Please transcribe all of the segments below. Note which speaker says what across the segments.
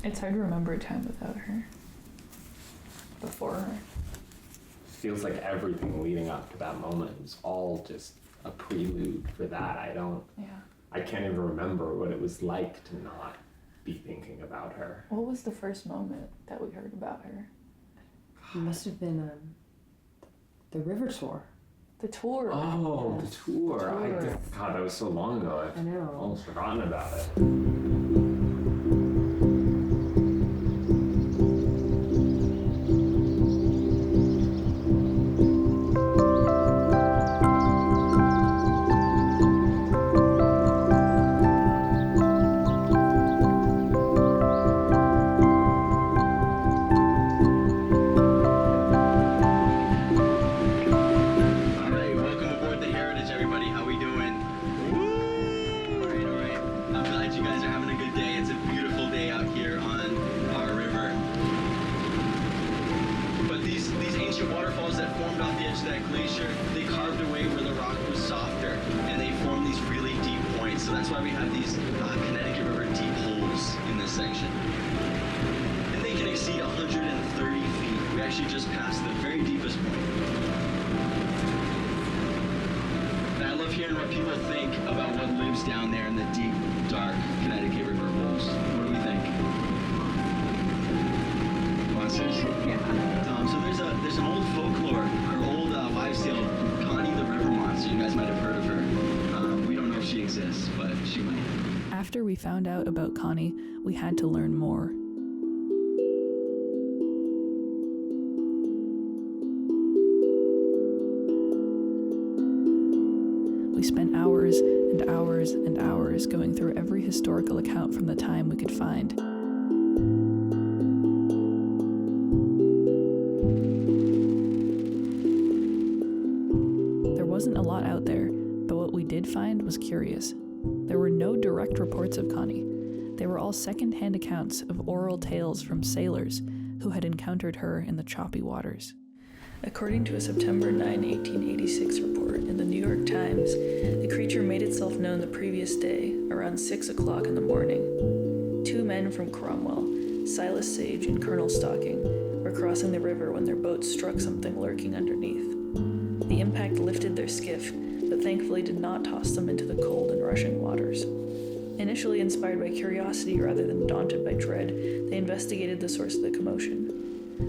Speaker 1: It's hard to remember a time without her. Before her.
Speaker 2: Feels like everything leading up to that moment was all just a prelude for that. I can't even remember what it was like to not be thinking about her.
Speaker 1: What was the first moment that we heard about her?
Speaker 3: It must have been the river tour.
Speaker 1: The tour.
Speaker 2: Oh,
Speaker 3: Yes.
Speaker 2: the tour.
Speaker 1: The tour.
Speaker 2: God, that was so long ago.
Speaker 3: I know.
Speaker 2: I've almost forgotten about it.
Speaker 4: Down there in the deep, dark Connecticut River bowls. What do we think? Monsters? Yeah. So there's an old folklore, or old wives' tale, Connie the river monster. You guys might have heard of her. We don't know if she exists, but she might.
Speaker 1: After we found out about Connie, we had to learn more. We spent hours and hours and hours going through every historical account from the time we could find. There wasn't a lot out there, but what we did find was curious. There were no direct reports of Connie. They were all second-hand accounts of oral tales from sailors who had encountered her in the choppy waters. According to a September 9, 1886 report in the New York Times, the creature made itself known the previous day, around 6 o'clock in the morning. Two men from Cromwell, Silas Sage and Colonel Stocking, were crossing the river when their boat struck something lurking underneath. The impact lifted their skiff, but thankfully did not toss them into the cold and rushing waters. Initially inspired by curiosity rather than daunted by dread, they investigated the source of the commotion.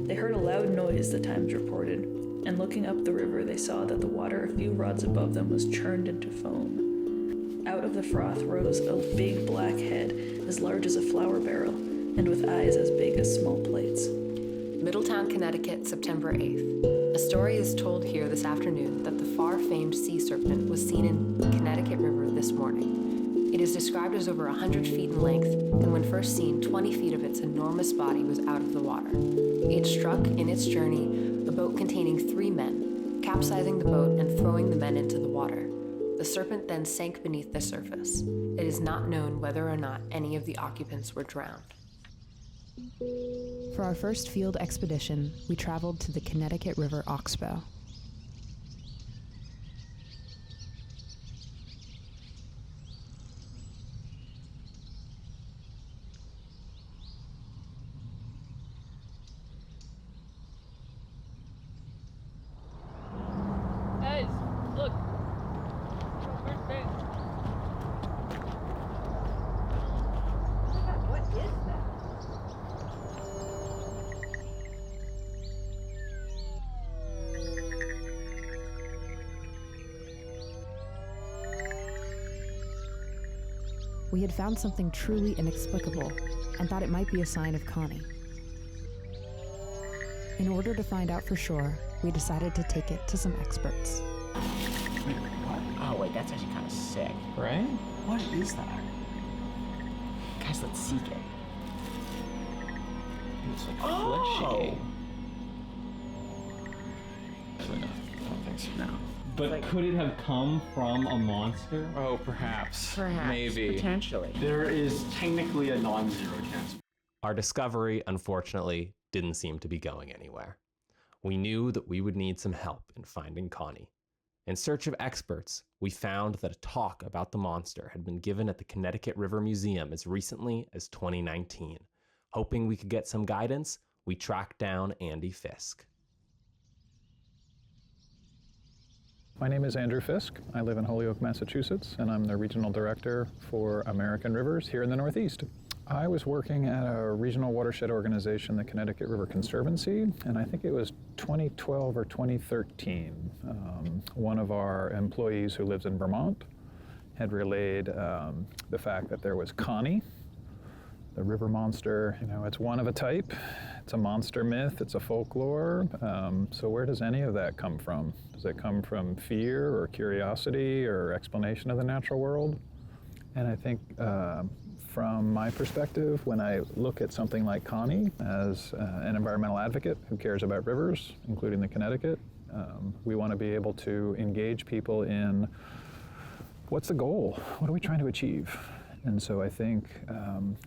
Speaker 1: They heard a loud noise, the Times reported, and looking up the river they saw that the water a few rods above them was churned into foam. Out of the froth rose a big black head as large as a flour barrel, and with eyes as big as small plates.
Speaker 3: Middletown, Connecticut, September 8th. A story is told here this afternoon that the far-famed sea serpent was seen in the Connecticut River this morning. It is described as over 100 feet in length, and when first seen, 20 feet of its enormous body was out of the water. It struck, in its journey, a boat containing 3 men, capsizing the boat and throwing the men into the water. The serpent then sank beneath the surface. It is not known whether or not any of the occupants were drowned.
Speaker 5: For our first field expedition, we traveled to the Connecticut River Oxbow.
Speaker 1: Guys, look! First base.
Speaker 6: What is that?
Speaker 5: We had found something truly inexplicable and thought it might be a sign of Connie. In order to find out for sure, we decided to take it to some experts.
Speaker 2: Wait, what? Oh, wait, that's actually kind of sick.
Speaker 7: Right?
Speaker 2: What is that? Guys, let's seek it.
Speaker 7: It's like
Speaker 2: Oh!
Speaker 7: fleshy. Actually, no. I don't think so.
Speaker 2: No.
Speaker 7: But
Speaker 2: Like-
Speaker 7: could it have come from a monster?
Speaker 8: Oh, perhaps.
Speaker 2: Maybe.
Speaker 8: Potentially.
Speaker 9: There is technically a non-zero chance.
Speaker 10: Our discovery, unfortunately, didn't seem to be going anywhere. We knew that we would need some help in finding Connie. In search of experts, we found that a talk about the monster had been given at the Connecticut River Museum as recently as 2019, Hoping we could get some guidance, we tracked down Andy Fisk.
Speaker 6: My name is Andrew Fisk. I live in Holyoke, Massachusetts, and I'm the Regional Director for American Rivers here in the Northeast. I was working at a regional watershed organization, the Connecticut River Conservancy, and I think it was 2012 or 2013. One of our employees who lives in Vermont had relayed the fact that there was Connie, the river monster. You know, it's one of a type. It's a monster myth. It's a folklore. So where does any of that come from? Does it come from fear or curiosity or explanation of the natural world? And I think from my perspective, when I look at something like Connie as an environmental advocate who cares about rivers, including the Connecticut, we want to be able to engage people in what's the goal? What are we trying to achieve? And so I think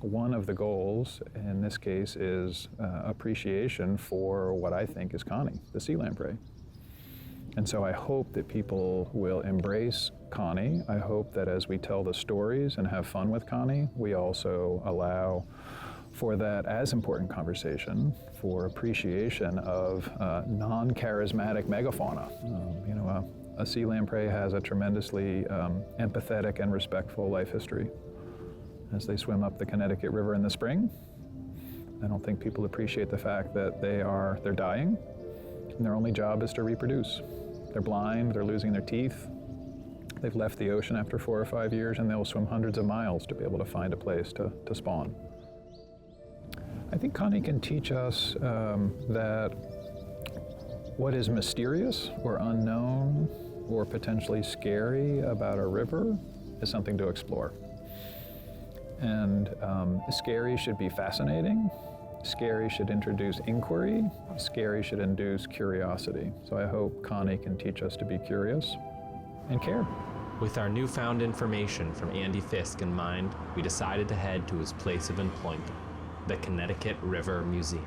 Speaker 6: one of the goals in this case is appreciation for what I think is Connie, the sea lamprey. And so I hope that people will embrace Connie. I hope that as we tell the stories and have fun with Connie, we also allow for that as important conversation for appreciation of non-charismatic megafauna. You know, a sea lamprey has a tremendously empathetic and respectful life history. As they swim up the Connecticut River in the spring, I don't think people appreciate the fact that they're dying, and their only job is to reproduce. They're blind, they're losing their teeth. They've left the ocean after 4 or 5 years, and they'll swim hundreds of miles to be able to find a place to spawn. I think Connie can teach us that what is mysterious or unknown or potentially scary about a river is something to explore. And scary should be fascinating. Scary should introduce inquiry. Scary should induce curiosity. So I hope Connie can teach us to be curious and care.
Speaker 10: With our newfound information from Andy Fisk in mind, we decided to head to his place of employment, the Connecticut River Museum.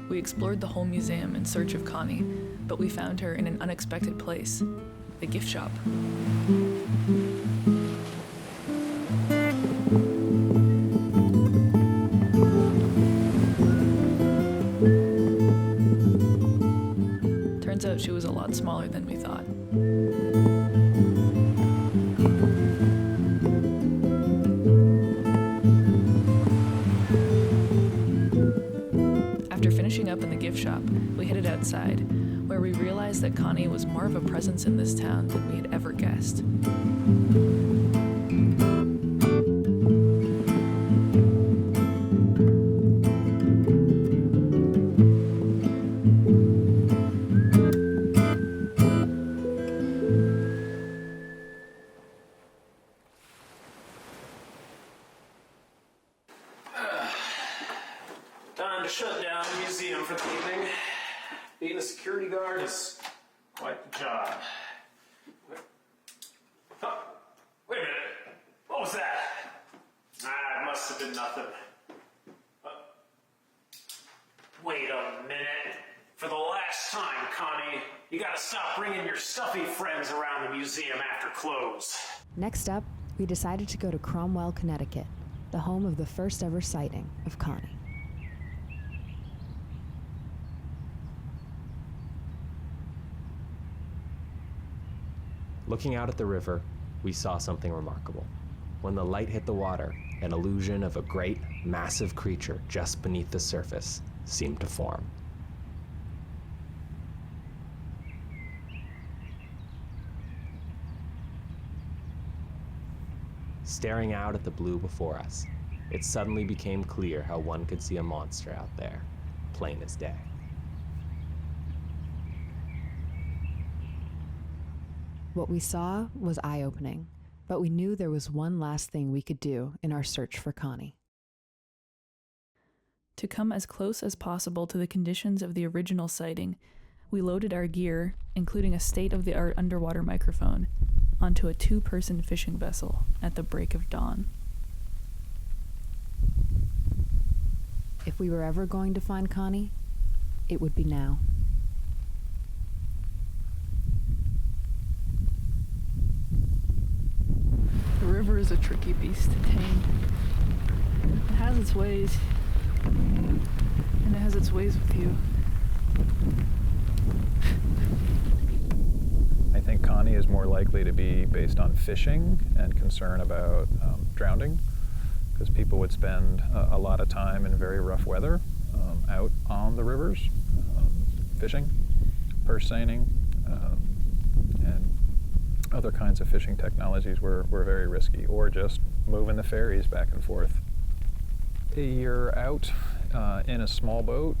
Speaker 1: We explored the whole museum in search of Connie, but we found her in an unexpected place, the gift shop. Turns out she was a lot smaller than we thought. After finishing up in the gift shop, we headed outside, where we realized that Connie was more of a presence in this town than we had ever guessed.
Speaker 8: Time to shut down the museum for the evening. Being a security guard is quite the job. Oh, wait a minute. What was that? It must have been nothing. Wait a minute. For the last time, Connie, you gotta stop bringing your stuffy friends around the museum after close.
Speaker 5: Next up, we decided to go to Cromwell, Connecticut, the home of the first ever sighting of Connie.
Speaker 10: Looking out at the river, we saw something remarkable. When the light hit the water, an illusion of a great, massive creature just beneath the surface seemed to form. Staring out at the blue before us, it suddenly became clear how one could see a monster out there, plain as day.
Speaker 5: What we saw was eye-opening, but we knew there was one last thing we could do in our search for Connie.
Speaker 1: To come as close as possible to the conditions of the original sighting, we loaded our gear, including a state-of-the-art underwater microphone, onto a 2-person fishing vessel at the break of dawn.
Speaker 5: If we were ever going to find Connie, it would be now.
Speaker 1: The river is a tricky beast to tame. It has its ways, and it has its ways with you.
Speaker 6: I think Connie is more likely to be based on fishing and concern about drowning, because people would spend a lot of time in very rough weather out on the rivers, fishing, purse seining, and other kinds of fishing technologies were very risky, or just moving the ferries back and forth. You're out in a small boat,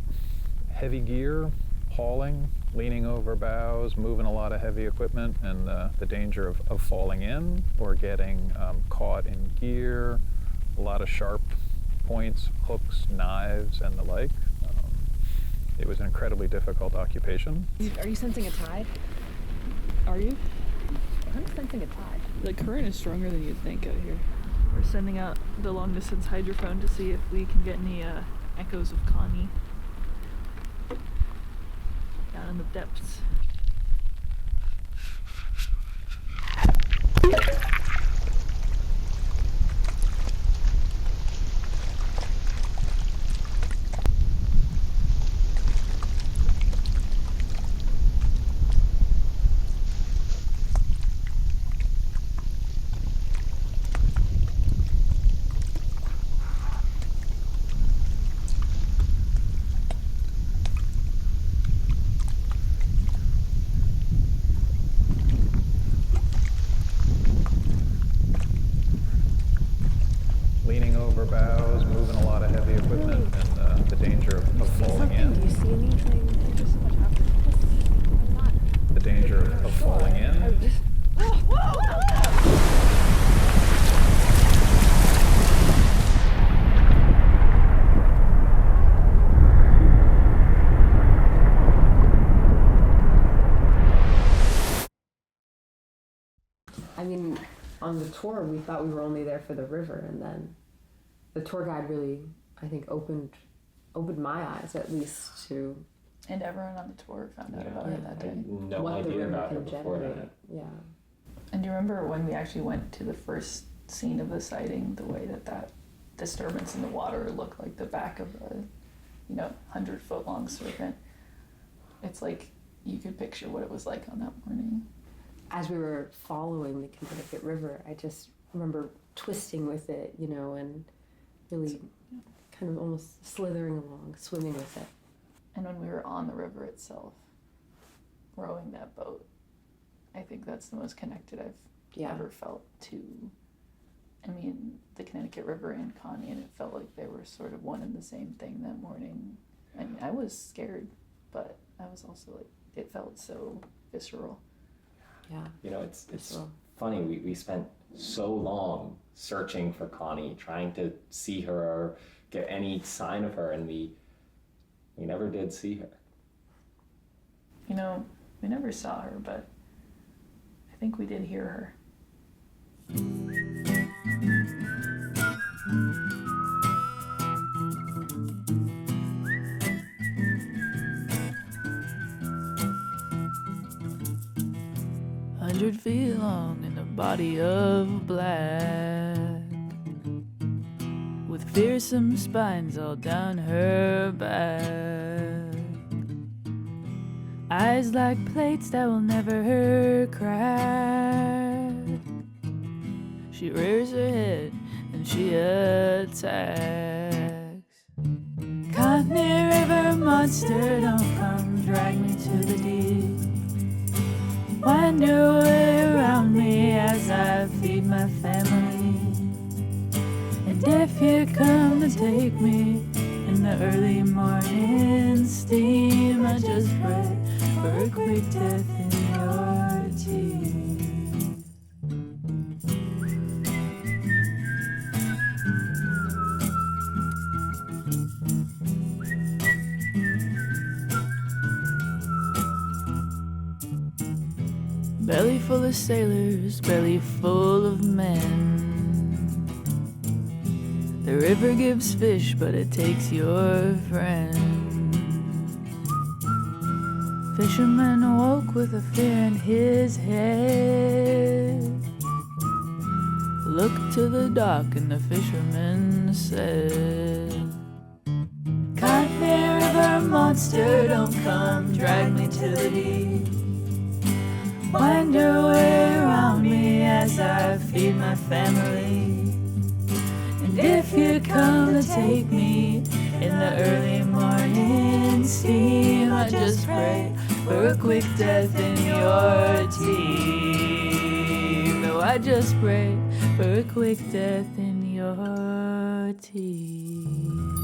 Speaker 6: heavy gear, hauling, leaning over bows, moving a lot of heavy equipment, and the danger of falling in or getting caught in gear, a lot of sharp points, hooks, knives, and the like. It was an incredibly difficult occupation.
Speaker 5: Are you sensing a tide?
Speaker 1: Are you?
Speaker 5: I'm sensing a tide.
Speaker 1: The current is stronger than you'd think out here. We're sending out the long-distance hydrophone to see if we can get any echoes of Connie down in the depths.
Speaker 6: Leaning over bows, moving a lot of heavy equipment, and the danger of falling in.
Speaker 5: Do you see anything? There's so much happening.
Speaker 6: The danger of falling in.
Speaker 3: I mean, on the tour, we thought we were only there for the river, and then the tour guide really, I think, opened my eyes, at least, to...
Speaker 1: And everyone on the tour found out about it that day.
Speaker 2: No
Speaker 3: what the
Speaker 2: idea
Speaker 3: river
Speaker 2: about
Speaker 3: can
Speaker 2: it before
Speaker 3: generate.
Speaker 2: that.
Speaker 3: Yeah.
Speaker 1: And do you remember when we actually went to the first scene of the sighting, the way that disturbance in the water looked like the back of a, 100-foot-long serpent? It's like you could picture what it was like on that morning.
Speaker 3: As we were following the Connecticut River, I just remember twisting with it, and really kind of almost slithering along, swimming with it.
Speaker 1: And when we were on the river itself, rowing that boat, I think that's the most connected I've ever felt to, the Connecticut River and Connie, and it felt like they were sort of one and the same thing that morning. I mean, I was scared, but I was also like, it felt so visceral.
Speaker 3: Yeah.
Speaker 2: It's funny, we spent so long searching for Connie, trying to see her or get any sign of her, and we never did see her.
Speaker 1: We never saw her, but I think we did hear her. "100 feet long in a body of black, with fearsome spines all down her back, eyes like plates that will never crack. She rears her head and she attacks. Connie River monster, don't come drag me to the deep. Wind your way around me as I feed my family. And if you come to take me in the early morning steam, I just pray for a quick death in your teeth. Belly full of sailors, belly full of men. The river gives fish, but it takes your friend. Fisherman awoke with a fear in his head. Looked to the dock and the fisherman said, Connie River monster, don't come drag me to the deep. Wind your way around me as I feed my family. And if you come to take me in the early morning steam, I just pray for a quick death in your teeth. Oh, I just pray for a quick death in your teeth.